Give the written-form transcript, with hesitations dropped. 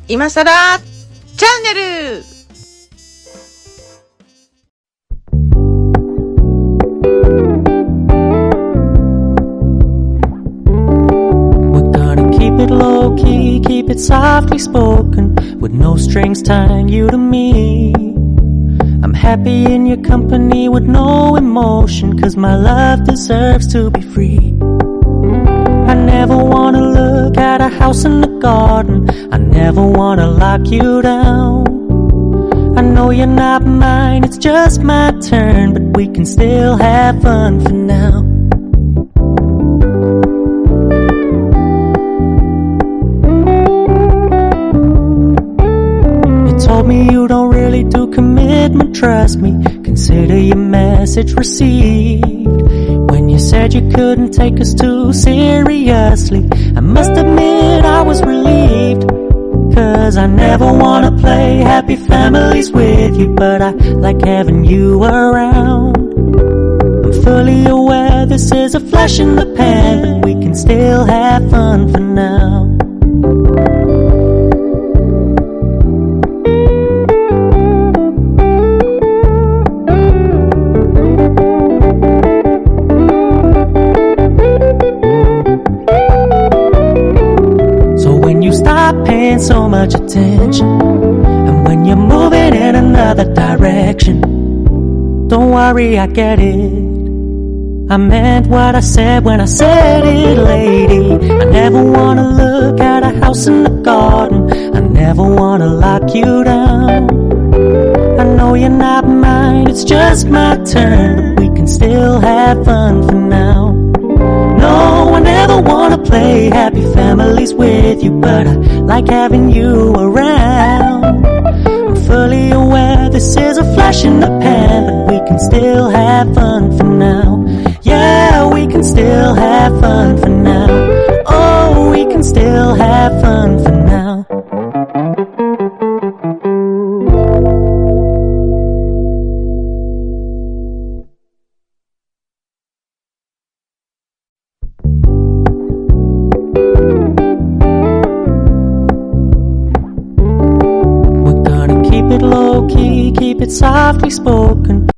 今さらチャンネル。Keep it low key, keep it softly spoken, with no strings tying you to me. I'm happy in your company with no emotion, 'cause my love deserves to be free. I never wanna look at a house in the garden, I never wanna lock you down. I know you're not mine, it's just my turn, but we can still have fun for now. Told me you don't really do commitment, trust me, consider your message received. When you said you couldn't take us too seriously, I must admit I was relieved. 'Cause I never wanna play happy families with you, but I like having you around. I'm fully aware this is a flash in the pan, but we can still have fun for now. Stop paying so much attention, and when you're moving in another direction, don't worry, I get it. I meant what I said when I said it, lady. I never wanna look at a house in the garden, I never wanna lock you down. I know you're not mine, it's just my turn, but we can still have fun for now. No, I never wanna play happy families with you, but I like having you around. I'm fully aware this is a flash in the pan, but we can still have fun for now. Yeah, we can still have fun for now. Oh, we can still have fun for now. Keep it low key, keep it softly spoken.